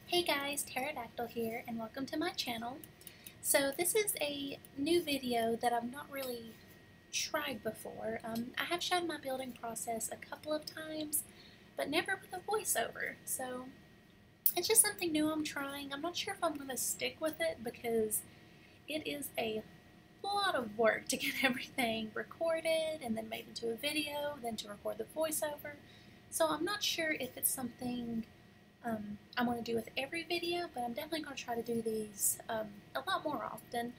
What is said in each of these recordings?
Hey guys, Taradactyl here, and welcome to my channel. So this is a new video that I've not really tried before. I have shown my building process a couple of times, but never with a voiceover. So it's just something new I'm trying. I'm not sure if I'm going to stick with it because it is a lot of work to get everything recorded and then made into a video, then to record the voiceover. So I'm not sure if it's something I'm going to do with every video, but I'm definitely going to try to do these a lot more often.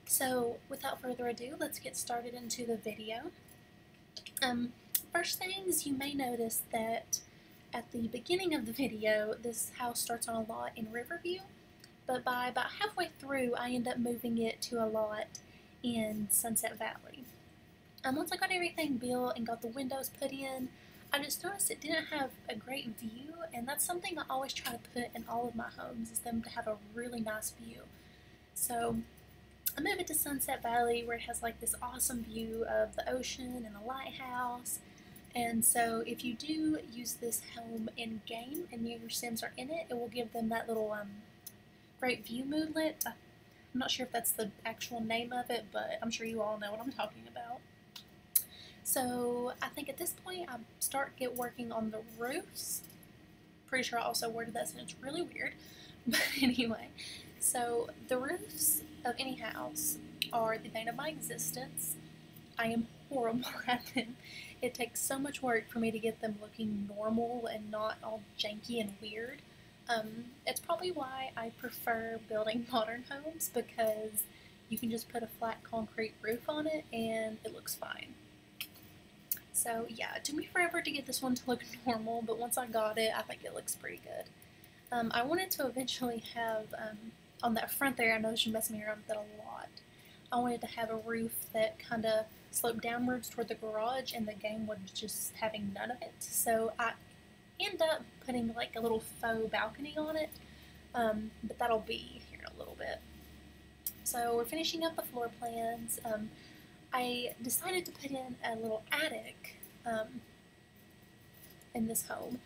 So without further ado, let's get started into the video. First things, you may notice that at the beginning of the video, this house starts on a lot in Riverview, but by about halfway through, I end up moving it to a lot in Sunset Valley. Once I got everything built and got the windows put in, I just noticed it didn't have a great view, and that's something I always try to put in all of my homes, is them to have a really nice view. So I moved it to Sunset Valley where it has like this awesome view of the ocean and the lighthouse. And so if you do use this home in game and your Sims are in it, it will give them that little great view moodlet. I'm not sure if that's the actual name of it, but I'm sure you all know what I'm talking about. So I think at this point I get working on the roofs. Pretty sure I also worded that sentence really weird. But anyway, so the roofs of any house are the bane of my existence. I am horrible at them. It takes so much work for me to get them looking normal and not all janky and weird. It's probably why I prefer building modern homes, because you can just put a flat concrete roof on it and it looks fine. So yeah, it took me forever to get this one to look normal, but once I got it, I think it looks pretty good. I wanted to eventually have, on that front there, I know she's messing me around with that a lot. I wanted to have a roof that kind of sloped downwards toward the garage, and the game was just having none of it. So I end up putting like a little faux balcony on it, but that'll be here in a little bit. So we're finishing up the floor plans. I decided to put in a little attic in this home.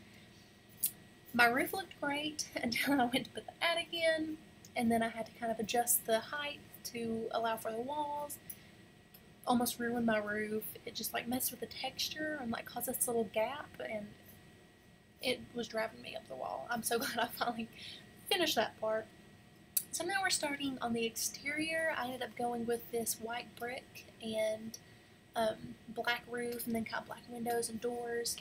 My roof looked great until I went to put the attic in, and then I had to kind of adjust the height to allow for the walls. Almost ruined my roof. It just like messed with the texture and like caused this little gap, and it was driving me up the wall. I'm so glad I finally finished that part. So now we're starting on the exterior. I ended up going with this white brick and black roof, and then kind of black windows and doors.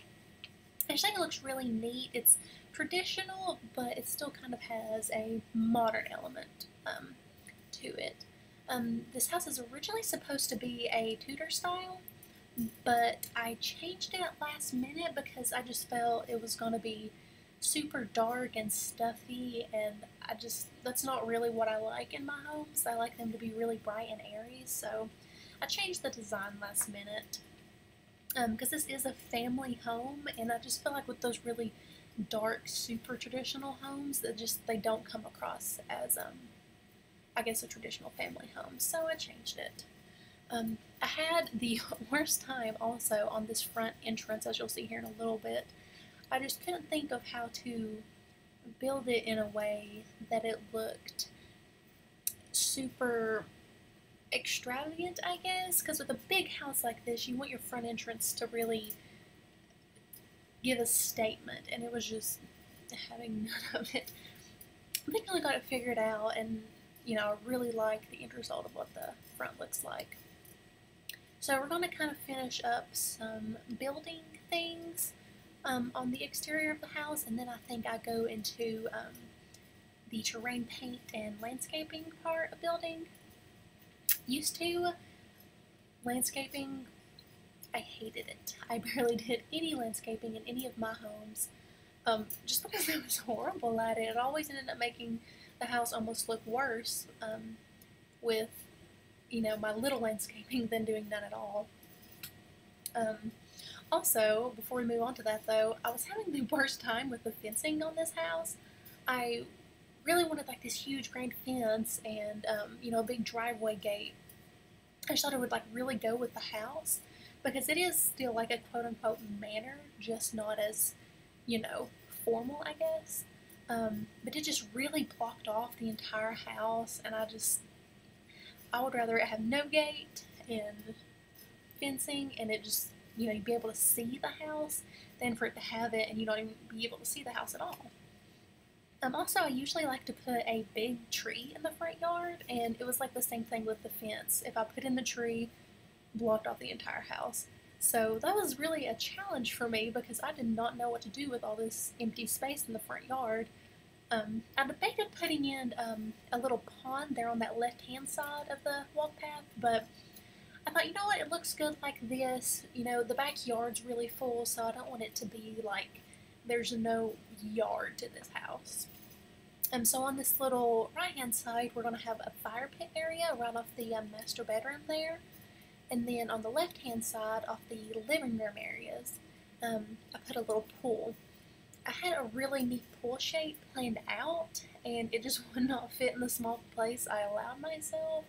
I just think it looks really neat. It's traditional, but it still kind of has a modern element to it. This house is originally supposed to be a Tudor style, but I changed it at last minute because I just felt it was going to be super dark and stuffy, and that's not really what I like in my homes. I like them to be really bright and airy, so I changed the design last minute. Because this is a family home, and I just feel like with those really dark, super traditional homes, that they don't come across as, I guess, a traditional family home, so I changed it. I had the worst time also on this front entrance, as you'll see here in a little bit. I just couldn't think of how to build it in a way that it looked super extravagant, I guess, because with a big house like this, you want your front entrance to really give a statement, and it was just having none of it. I think I only got it figured out, and I really like the end result of what the front looks like. So we're going to kind of finish up some building things on the exterior of the house, and then I think I go into the terrain paint and landscaping part of building. Used to landscaping, I hated it. I barely did any landscaping in any of my homes, just because I was horrible at it. It always ended up making the house almost look worse with, my little landscaping than doing none at all. Also, before we move on to that though, I was having the worst time with the fencing on this house. I really wanted like this huge grand fence and, a big driveway gate. I just thought it would like really go with the house, because it is still like a quote-unquote manor, just not as, formal, I guess. but it just really blocked off the entire house, and I would rather it have no gate and fencing, and it just, you know, you'd be able to see the house, than for it to have it and you don't even be able to see the house at all. Also, I usually like to put a big tree in the front yard, and it was like the same thing with the fence. If I put in the tree, blocked off the entire house. So that was really a challenge for me because I did not know what to do with all this empty space in the front yard. I debated putting in a little pond there on that left-hand side of the walk path, but I thought, you know what, it looks good like this. You know, the backyard's really full, so I don't want it to be like there's no yard to this house. So on this little right-hand side, we're going to have a fire pit area right off the master bedroom there. And then on the left-hand side, off the living room areas, I put a little pool. I had a really neat pool shape planned out, and it just would not fit in the small place I allowed myself.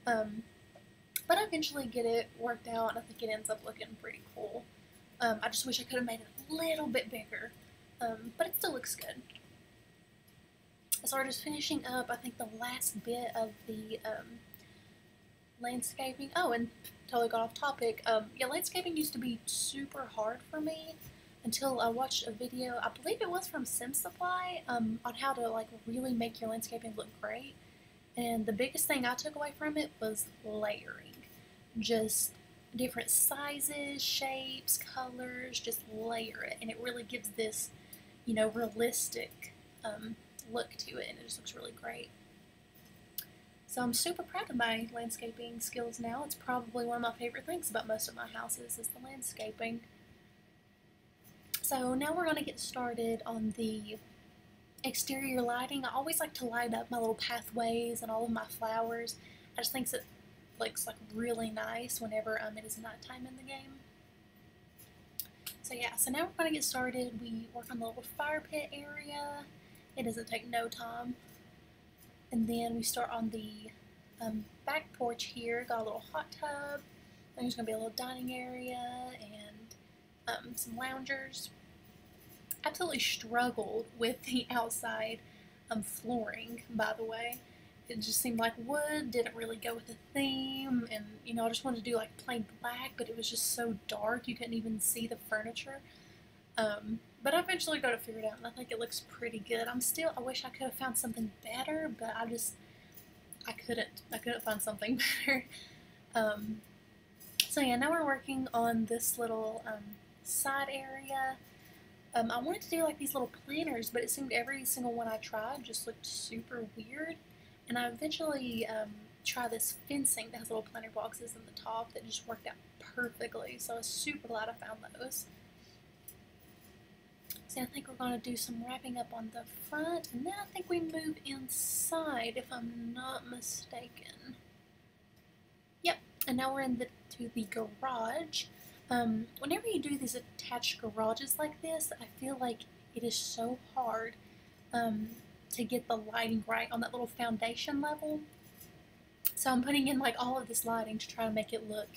But I eventually get it worked out, and I think it ends up looking pretty cool. I just wish I could have made it a little bit bigger, but it still looks good. So we're just finishing up, I think, the last bit of the landscaping. Oh, and totally got off topic. Yeah, landscaping used to be super hard for me until I watched a video, I believe it was from Sim Supply, on how to like really make your landscaping look great. And the biggest thing I took away from it was layering. Just different sizes, shapes, colors, just layer it. And it really gives this, you know, realistic look to it, and it just looks really great. So I'm super proud of my landscaping skills now. It's probably one of my favorite things about most of my houses is the landscaping. So now we're going to get started on the exterior lighting. I always like to light up my little pathways and all of my flowers. I just think it looks like really nice whenever it is nighttime in the game. So yeah, so now we're going to get started. We work on the little fire pit area. It doesn't take no time. And then we start on the back porch here. Got a little hot tub. There's going to be a little dining area and some loungers. Absolutely struggled with the outside flooring, by the way. It just seemed like wood didn't really go with the theme, and you know, I just wanted to do like plain black, but it was just so dark you couldn't even see the furniture. But I eventually got to figure it out, and I think it looks pretty good. I wish I could have found something better, but I couldn't find something better. So yeah, now we're working on this little side area. I wanted to do like these little planters, but it seemed every single one I tried just looked super weird. And I eventually tried this fencing that has little planter boxes in the top that just worked out perfectly. So I was super glad I found those. So I think we're going to do some wrapping up on the front, and then I think we move inside, if I'm not mistaken. Yep, and now we're to the garage. Whenever you do these attached garages like this, I feel like it is so hard to get the lighting right on that little foundation level. So I'm putting in like all of this lighting to try to make it look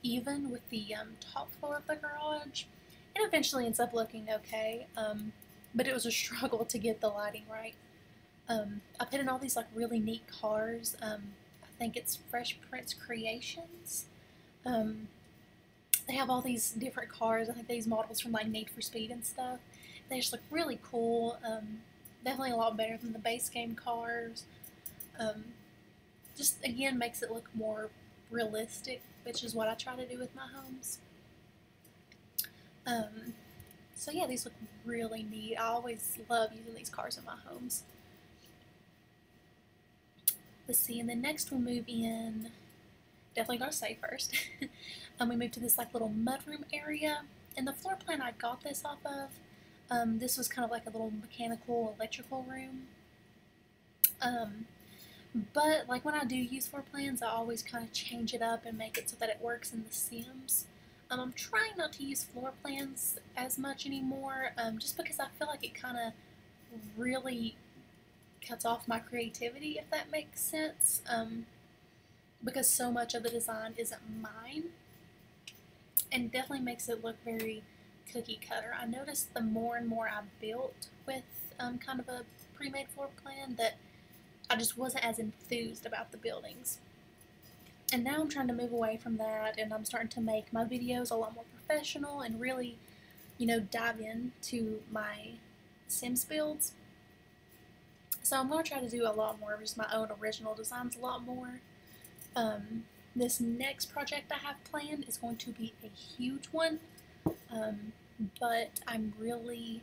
even with the top floor of the garage. It eventually ends up looking okay, but it was a struggle to get the lighting right. I put in all these like really neat cars. I think it's Fresh Prince Creations. They have all these different cars. I think these models from like Need for Speed and stuff. They just look really cool. Definitely a lot better than the base game cars. Just again makes it look more realistic, which is what I try to do with my homes. So yeah, these look really neat. I always love using these cars in my homes. Let's see, and then next we move in, definitely gotta say first, we move to this like little mudroom area. And the floor plan I got this off of, this was kind of like a little mechanical, electrical room. But like when I do use floor plans, I always kind of change it up and make it so that it works in the Sims. I'm trying not to use floor plans as much anymore, just because I feel like it kind of really cuts off my creativity, if that makes sense, because so much of the design isn't mine, and definitely makes it look very cookie cutter. I noticed the more and more I built with kind of a pre-made floor plan that I just wasn't as enthused about the buildings. And now I'm trying to move away from that, and I'm starting to make my videos a lot more professional and really, dive into my Sims builds. So I'm going to try to do a lot more of just my own original designs, a lot more. This next project I have planned is going to be a huge one, but I'm really,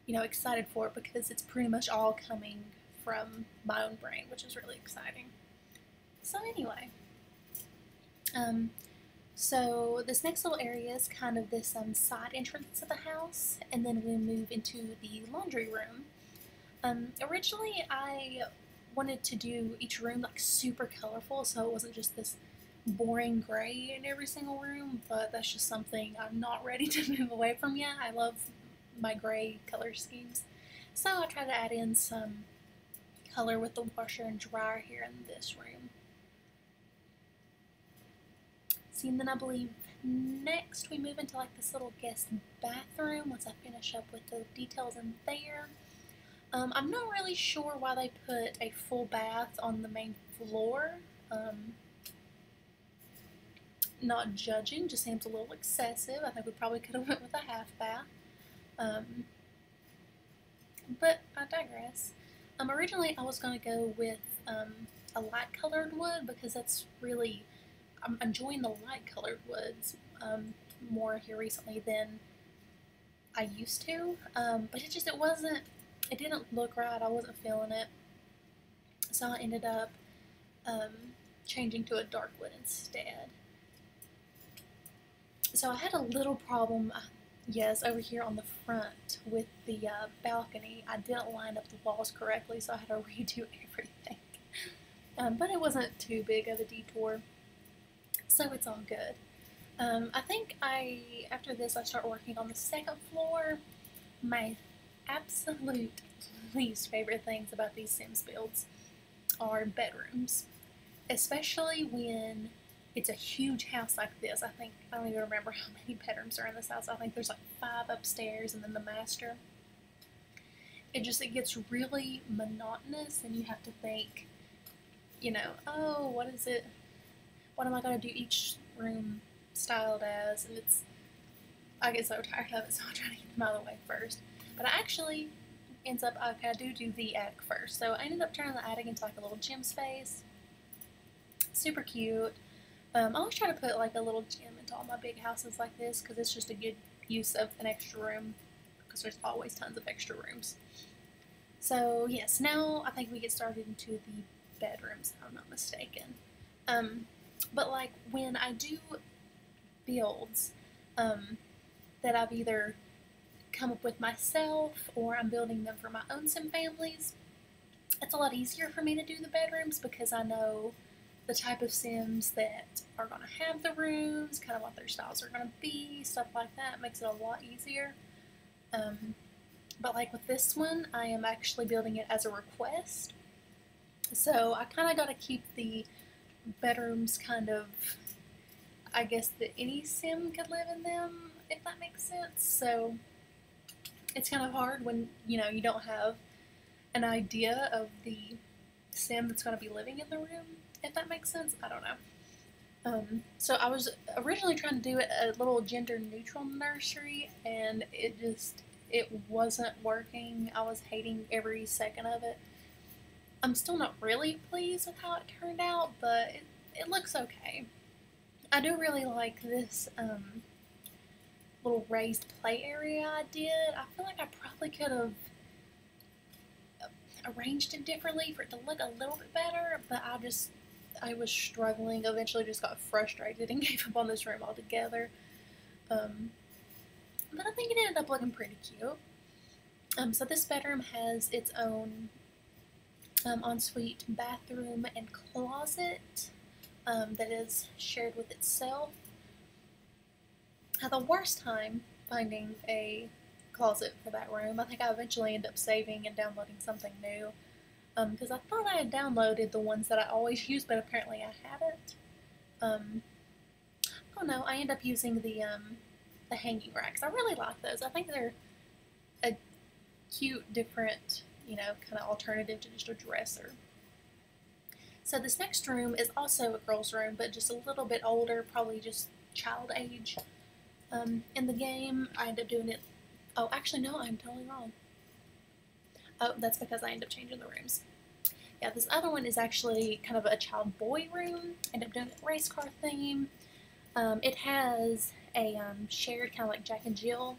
excited for it because it's pretty much all coming from my own brain, which is really exciting. So anyway, so this next little area is kind of this side entrance to the house, and then we move into the laundry room. Originally I wanted to do each room like super colorful, so it wasn't just this boring gray in every single room, but that's just something I'm not ready to move away from yet. I love my gray color schemes. So I try to add in some color with the washer and dryer here in this room. See, and then I believe next we move into like this little guest bathroom once I finish up with the details in there. I'm not really sure why they put a full bath on the main floor. Not judging, just seems a little excessive. I think we probably could have went with a half bath. But I digress. Originally I was going to go with a light colored wood because that's really, I'm enjoying the light colored woods more here recently than I used to. But it didn't look right. I wasn't feeling it. So I ended up changing to a dark wood instead. So I had a little problem, yes, over here on the front with the balcony. I didn't line up the walls correctly, so I had to redo everything. But it wasn't too big of a detour, so it's all good. I think after this, I start working on the second floor. My absolute least favorite things about these Sims builds are bedrooms, especially when it's a huge house like this. I don't even remember how many bedrooms are in this house. I think there's like 5 upstairs and then the master. It gets really monotonous, and you have to think, oh, what is it? What am I going to do each room styled as? And I get so tired of it, so I try to get them out of the way first. But I actually I do the attic first. So I ended up turning the attic into like a little gym space. Super cute. I always try to put like a little gym into all my big houses like this because it's just a good use of an extra room, because there's always tons of extra rooms. So yes, now I think we get started into the bedrooms, if I'm not mistaken. But like when I do builds that I've either come up with myself or I'm building them for my own Sim families, it's a lot easier for me to do the bedrooms because I know the type of Sims that are going to have the rooms, kind of what their styles are going to be, stuff like that. It makes it a lot easier. But like with this one, I am actually building it as a request. So I kind of got to keep the bedrooms kind of, I guess, that any Sim could live in them, if that makes sense. So it's kind of hard when, you don't have an idea of the Sim that's going to be living in the room, if that makes sense. I don't know. So I was originally trying to do it a little gender neutral nursery, and it wasn't working. I was hating every second of it. I'm still not really pleased with how it turned out, but it looks okay. I do really like this little raised play area I did. I feel like I probably could have arranged it differently for it to look a little bit better, but I was struggling. Eventually just got frustrated and gave up on this room altogether. But I think it ended up looking pretty cute. So this bedroom has its own ensuite bathroom and closet that is shared with itself. I had the worst time finding a closet for that room. I think I eventually ended up saving and downloading something new, because I thought I had downloaded the ones that I always use, but apparently I hadn't. Oh no, I ended up using the hanging racks. I really like those. I think they're a cute, different, you know, kind of alternative to just a dresser. So this next room is also a girl's room, but just a little bit older, probably just child age. In the game, I ended up doing it. Oh, actually, no, I'm totally wrong. Oh, that's because I ended up changing the rooms. Yeah, this other one is actually kind of a child boy room. I ended up doing a race car theme. It has a shared kind of like Jack and Jill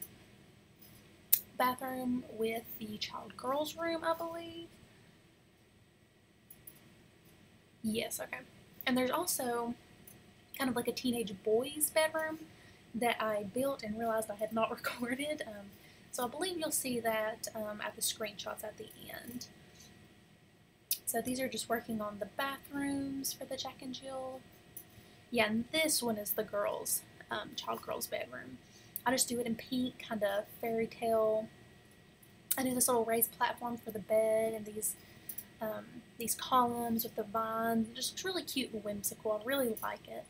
bathroom with the child girls room, I believe. Yes, okay. And there's also kind of like a teenage boys bedroom that I built and realized I had not recorded. So I believe you'll see that at the screenshots at the end. So these are just working on the bathrooms for the Jack and Jill. Yeah, and this one is the girls, child girls bedroom. I just do it in pink, kind of fairy tale. I do this little raised platform for the bed and these columns with the vines. It just looks really cute and whimsical. I really like it.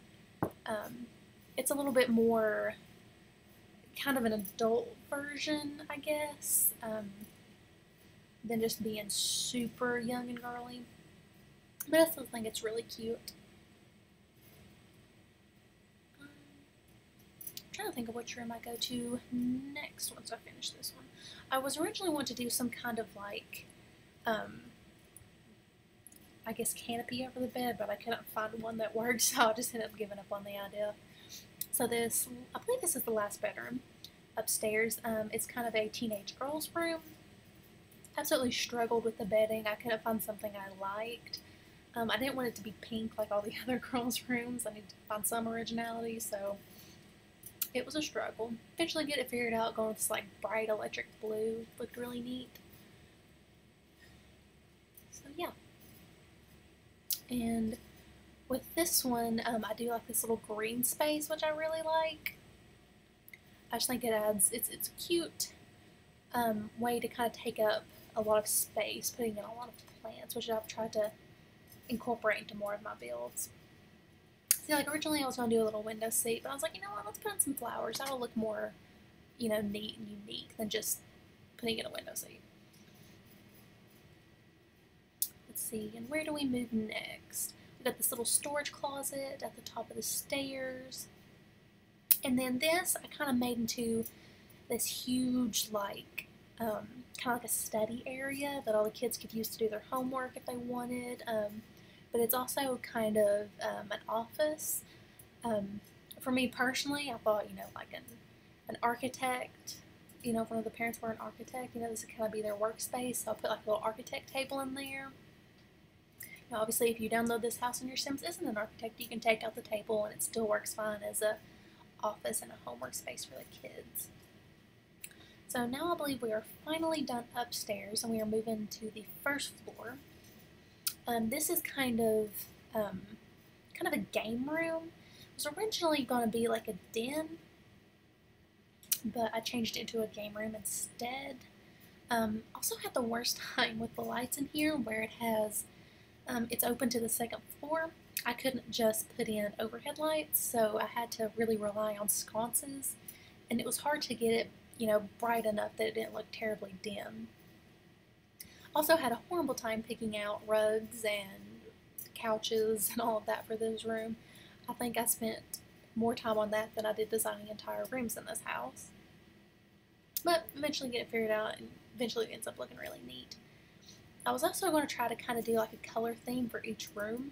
It's a little bit more kind of an adult version, I guess, than just being super young and girly. But I still think it's really cute. I'm trying to think of which room I go to next once I finish this one. I was originally wanting to do some kind of like, I guess canopy over the bed, but I couldn't find one that worked, so I just ended up giving up on the idea. So this, I believe this is the last bedroom upstairs. It's kind of a teenage girl's room. Absolutely struggled with the bedding. I couldn't find something I liked. I didn't want it to be pink like all the other girls' rooms. I needed to find some originality, so it was a struggle. Eventually get it figured out, going with this like bright electric blue. Looked really neat. So yeah. And with this one, I do like this little green space, which I really like. I just think it adds, it's a cute way to kind of take up a lot of space, putting in a lot of plants, which I've tried to incorporate into more of my builds. See, like originally I was going to do a little window seat, but I was like, you know what, let's put in some flowers. That'll look more, you know, neat and unique than just putting in a window seat. Let's see, and where do we move next? We've got this little storage closet at the top of the stairs. And then this I kind of made into this huge, like, kind of like a study area that all the kids could use to do their homework if they wanted. But it's also kind of an office. For me personally, I thought, you know, like an architect, you know, if one of the parents were an architect, you know, this would kind of be their workspace. So I put like a little architect table in there. Now, obviously, if you download this house and your Sims isn't an architect, you can take out the table and it still works fine as a office and a homework space for the kids. So now I believe we are finally done upstairs and we are moving to the first floor. This is kind of a game room. It was originally going to be like a den, but I changed it into a game room instead. Also had the worst time with the lights in here, where it has it's open to the second floor. I couldn't just put in overhead lights, so I had to really rely on sconces, and it was hard to get it, you know, bright enough that it didn't look terribly dim. Also had a horrible time picking out rugs and couches and all of that for this room. I think I spent more time on that than I did designing entire rooms in this house. But eventually get it figured out, and eventually it ends up looking really neat. I was also going to try to kind of do like a color theme for each room,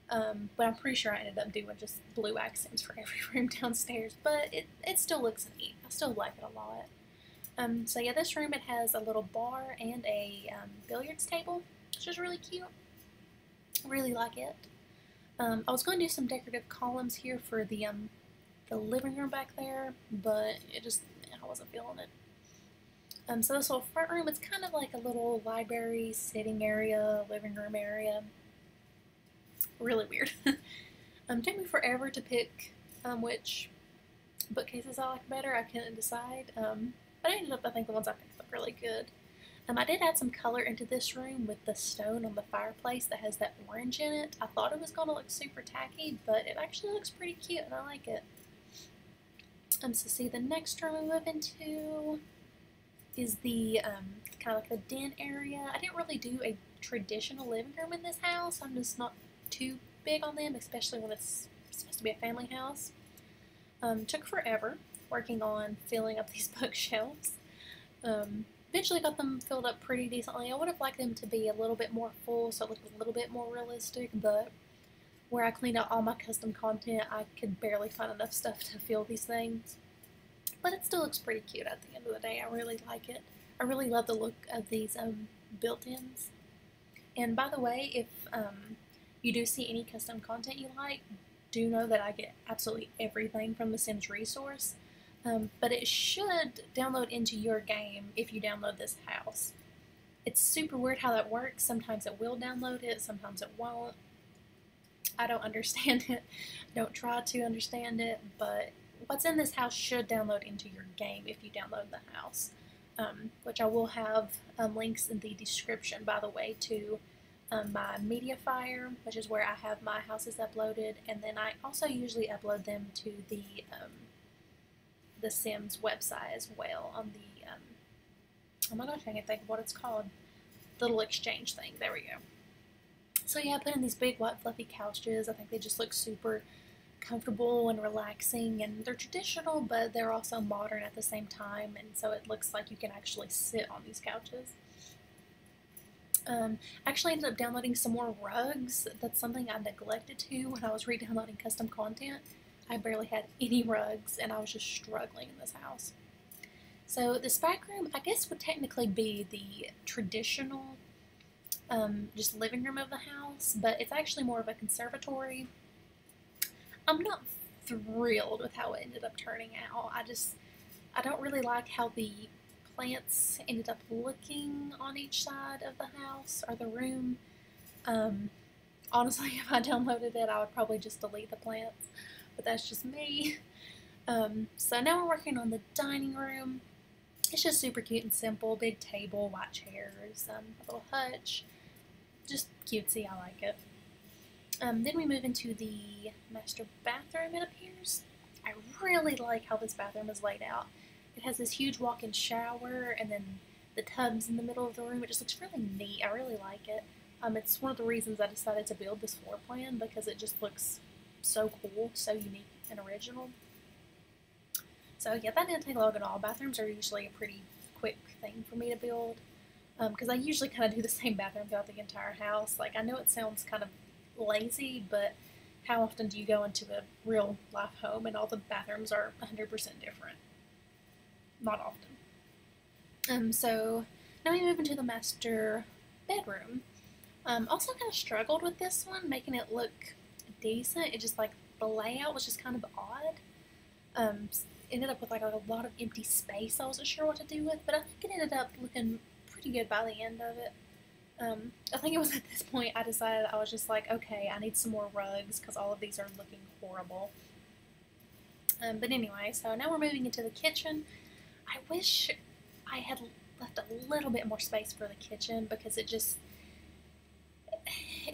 but I'm pretty sure I ended up doing just blue accents for every room downstairs, but it still looks neat. I still like it a lot. So yeah, this room, it has a little bar and a billiards table, which is really cute. I really like it. I was going to do some decorative columns here for the living room back there, but I wasn't feeling it. So this little front room, it's kind of like a little library, sitting area, living room area. Really weird. Took me forever to pick which bookcases I like better. I couldn't decide. But I ended up, I think the ones I picked look really good. I did add some color into this room with the stone on the fireplace that has that orange in it. I thought it was going to look super tacky, but it actually looks pretty cute and I like it. So see, the next room we move into is the kind of like the den area. I didn't really do a traditional living room in this house. I'm just not too big on them, especially when it's supposed to be a family house. Took forever working on filling up these bookshelves. Eventually got them filled up pretty decently. I would have liked them to be a little bit more full so it looked a little bit more realistic, but where I cleaned out all my custom content, I could barely find enough stuff to fill these things. But it still looks pretty cute at the end of the day. I really like it. I really love the look of these built-ins. And by the way, if you do see any custom content you like, do know that I get absolutely everything from the Sims resource. But it should download into your game if you download this house. It's super weird how that works. Sometimes it will download it, sometimes it won't. I don't understand it. Don't try to understand it, but what's in this house should download into your game if you download the house, which I will have links in the description, by the way, to my Mediafire, which is where I have my houses uploaded, and then I also usually upload them to the Sims website as well on the, oh my gosh, I can't think of what it's called, the little exchange thing. There we go. So yeah, I put in these big white fluffy couches. I think they just look super comfortable and relaxing, and they're traditional, but they're also modern at the same time, and so it looks like you can actually sit on these couches. Actually ended up downloading some more rugs. That's something I neglected to when I was re-downloading custom content. I barely had any rugs, and I was just struggling in this house. So this back room, I guess, would technically be the traditional just living room of the house, but it's actually more of a conservatory. I'm not thrilled with how it ended up turning out. I don't really like how the plants ended up looking on each side of the house or the room. Honestly, if I downloaded it, I would probably just delete the plants, but that's just me. So now we're working on the dining room. It's just super cute and simple. Big table, white chairs, a little hutch. Just cutesy, I like it. Then we move into the master bathroom, it appears. I really like how this bathroom is laid out. It has this huge walk-in shower, and then the tub's in the middle of the room. It just looks really neat. I really like it. It's one of the reasons I decided to build this floor plan, because it just looks so cool, so unique and original. So yeah, that didn't take long at all. Bathrooms are usually a pretty quick thing for me to build, because I usually kind of do the same bathroom throughout the entire house. Like, I know it sounds kind of lazy, but how often do you go into a real life home and all the bathrooms are 100% different? Not often. So now we move into the master bedroom. Also kind of struggled with this one, making it look decent. It just, like, the layout was just kind of odd. Ended up with like a lot of empty space I wasn't sure what to do with, but I think it ended up looking pretty good by the end of it. I think it was at this point I decided, I was just like, okay, I need some more rugs because all of these are looking horrible. But anyway, so now we're moving into the kitchen. I wish I had left a little bit more space for the kitchen, because it's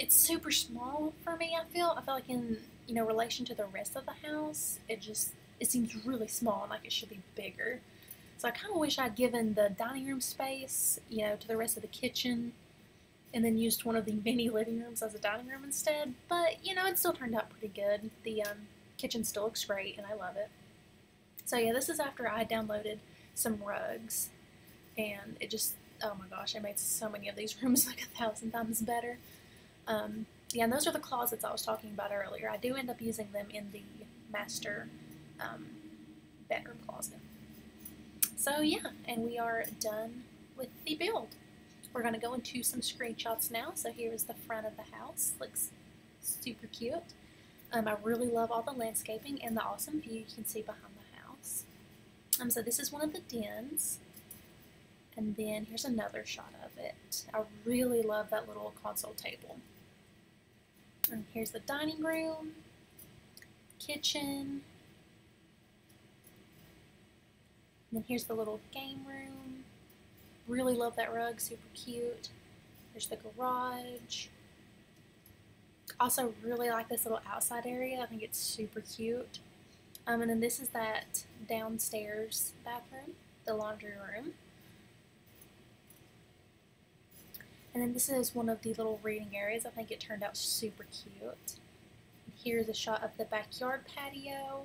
super small for me, I feel like in, relation to the rest of the house, it seems really small and like it should be bigger. So I kind of wish I'd given the dining room space, to the rest of the kitchen, and then used one of the mini living rooms as a dining room instead. But, it still turned out pretty good. The kitchen still looks great, and I love it. So yeah, this is after I downloaded some rugs, and it just, oh my gosh, I made so many of these rooms like 1,000 times better. Yeah, and those are the closets I was talking about earlier. I do end up using them in the master bedroom closet. So yeah, and we are done with the build. We're going to go into some screenshots now. So here is the front of the house. Looks super cute. I really love all the landscaping and the awesome view you can see behind the house. So this is one of the dens. And then here's another shot of it. I really love that little console table. And here's the dining room, kitchen. And then here's the little game room. Really love that rug, super cute. There's the garage. Also really like this little outside area. I think it's super cute. And then this is that downstairs bathroom, the laundry room. And then this is one of the little reading areas. I think it turned out super cute. Here's a shot of the backyard patio.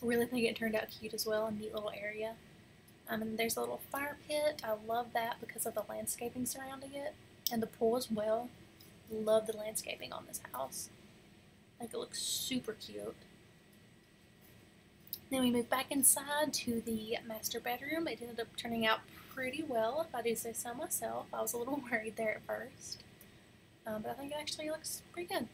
I really think it turned out cute as well, a neat little area. And there's a little fire pit. I love that because of the landscaping surrounding it. And the pool as well. Love the landscaping on this house. I think it looks super cute. Then we moved back inside to the master bedroom. It ended up turning out pretty well, if I do say so myself. I was a little worried there at first. But I think it actually looks pretty good.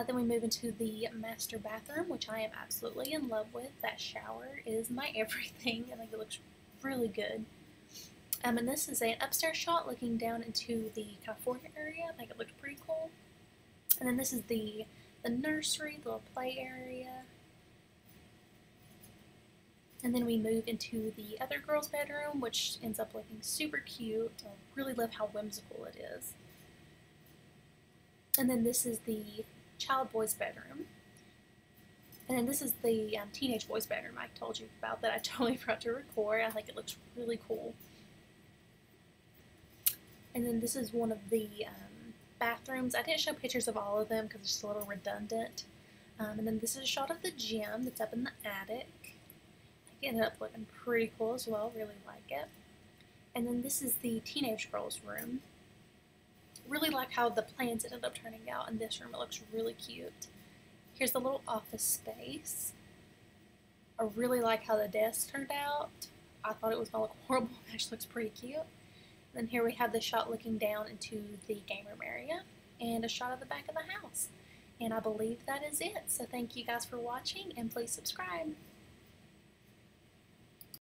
Then we move into the master bathroom, which I am absolutely in love with. That shower is my everything. I think it looks really good. And this is an upstairs shot looking down into the kind of foyer area. I think it looked pretty cool. And then this is the nursery, the little play area. And then we move into the other girl's bedroom, which ends up looking super cute. I really love how whimsical it is. And then this is the child boy's bedroom. And then this is the teenage boy's bedroom I told you about that I totally forgot to record. I think it looks really cool. And then this is one of the bathrooms. I didn't show pictures of all of them because it's just a little redundant. And then this is a shot of the gym that's up in the attic. It ended up looking pretty cool as well. Really like it. And then this is the teenage girl's room. Really like how the plans ended up turning out in this room. It looks really cute. Here's the little office space. I really like how the desk turned out. I thought it was going to look horrible. It actually looks pretty cute. And then here we have the shot looking down into the game room area and a shot of the back of the house. And I believe that is it. So thank you guys for watching and please subscribe.